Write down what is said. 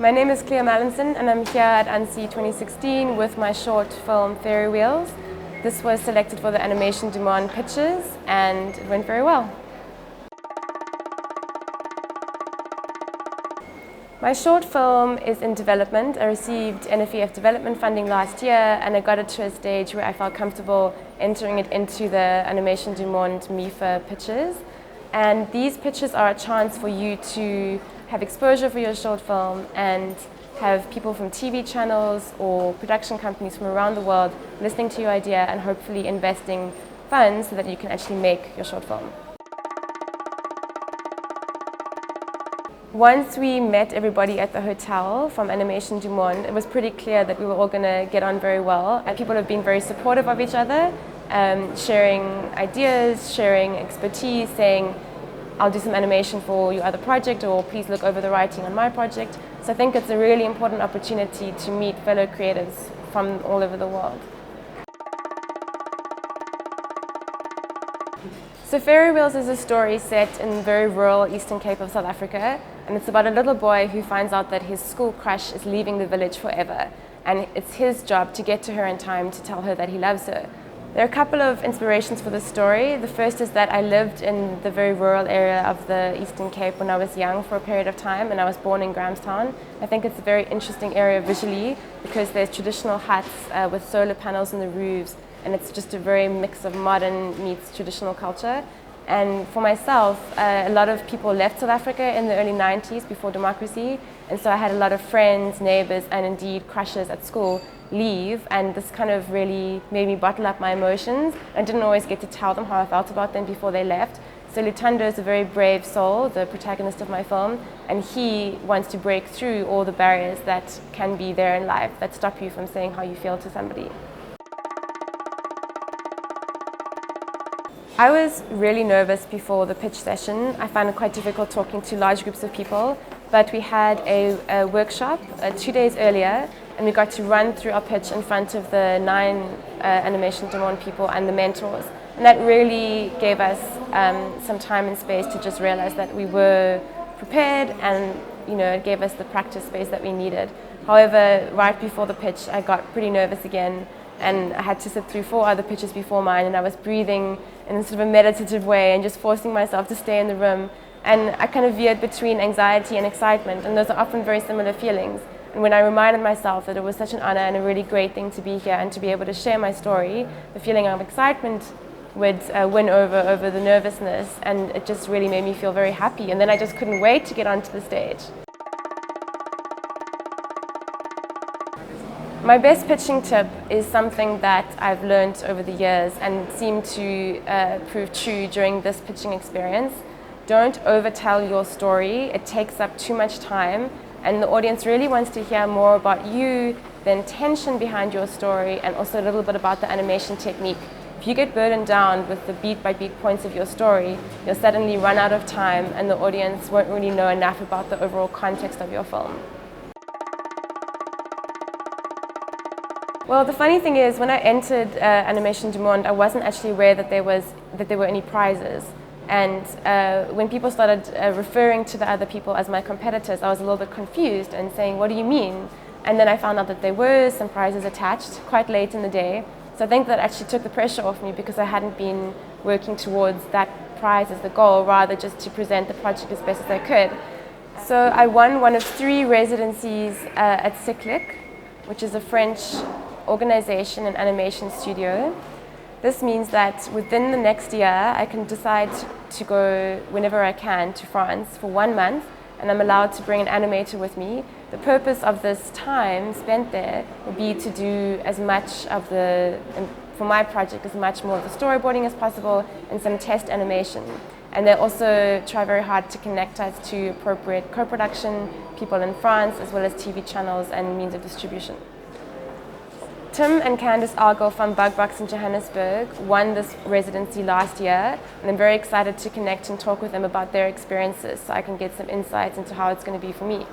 My name is Clea Mallinson and I'm here at ANSI 2016 with my short film Fairy Wheels. This was selected for the Animation du Monde pitches and it went very well. My short film is in development. I received NFEF development funding last year and I got it to a stage where I felt comfortable entering it into the Animation du Monde MIFA pitches. And these pitches are a chance for you to have exposure for your short film and have people from TV channels or production companies from around the world listening to your idea and hopefully investing funds so that you can actually make your short film. Once we met everybody at the hotel from Animation du Monde, it was pretty clear that we were all going to get on very well. And people have been very supportive of each other, sharing ideas, sharing expertise, saying, I'll do some animation for your other project, or please look over the writing on my project. So I think it's a really important opportunity to meet fellow creatives from all over the world. So Fairy Wheels is a story set in the very rural Eastern Cape of South Africa, and it's about a little boy who finds out that his school crush is leaving the village forever, and it's his job to get to her in time to tell her that he loves her. There are a couple of inspirations for the story. The first is that I lived in the very rural area of the Eastern Cape when I was young for a period of time, and I was born in Grahamstown. I think it's a very interesting area visually because there's traditional huts with solar panels on the roofs, and it's just a very mix of modern meets traditional culture. And for myself, a lot of people left South Africa in the early 90s before democracy, and so I had a lot of friends, neighbors, and indeed crushes at school leave, and this kind of really made me bottle up my emotions. I didn't always get to tell them how I felt about them before they left. So Lutando is a very brave soul, the protagonist of my film, and he wants to break through all the barriers that can be there in life that stop you from saying how you feel to somebody. I was really nervous before the pitch session. I found it quite difficult talking to large groups of people, but we had a workshop 2 days earlier, and we got to run through our pitch in front of the 9 Animation du Monde people and the mentors. And that really gave us some time and space to just realize that we were prepared, and it gave us the practice space that we needed. However, right before the pitch, I got pretty nervous again, and I had to sit through 4 other pitches before mine, and I was breathing in sort of a meditative way and just forcing myself to stay in the room. And I kind of veered between anxiety and excitement, and those are often very similar feelings. And when I reminded myself that it was such an honor and a really great thing to be here and to be able to share my story, the feeling of excitement would win over the nervousness, and it just really made me feel very happy. And then I just couldn't wait to get onto the stage. My best pitching tip is something that I've learned over the years and seemed to prove true during this pitching experience. Don't overtell your story. It takes up too much time, and the audience really wants to hear more about you, the intention behind your story, and also a little bit about the animation technique. If you get burdened down with the beat-by-beat points of your story, you'll suddenly run out of time, and the audience won't really know enough about the overall context of your film. Well, the funny thing is, when I entered Animation du Monde, I wasn't actually aware that there were any prizes. And when people started referring to the other people as my competitors, I was a little bit confused and saying, what do you mean? And then I found out that there were some prizes attached quite late in the day. So I think that actually took the pressure off me because I hadn't been working towards that prize as the goal, rather just to present the project as best as I could. So I won one of 3 residencies at Ciclic, which is a French organization and animation studio. This means that within the next year, I can decide to go whenever I can to France for 1 month, and I'm allowed to bring an animator with me. The purpose of this time spent there would be to do as much of for my project, as much more of the storyboarding as possible and some test animation. And they also try very hard to connect us to appropriate co-production people in France, as well as TV channels and means of distribution. Tim and Candice Argyle from Bug Box in Johannesburg won this residency last year, and I'm very excited to connect and talk with them about their experiences so I can get some insights into how it's going to be for me.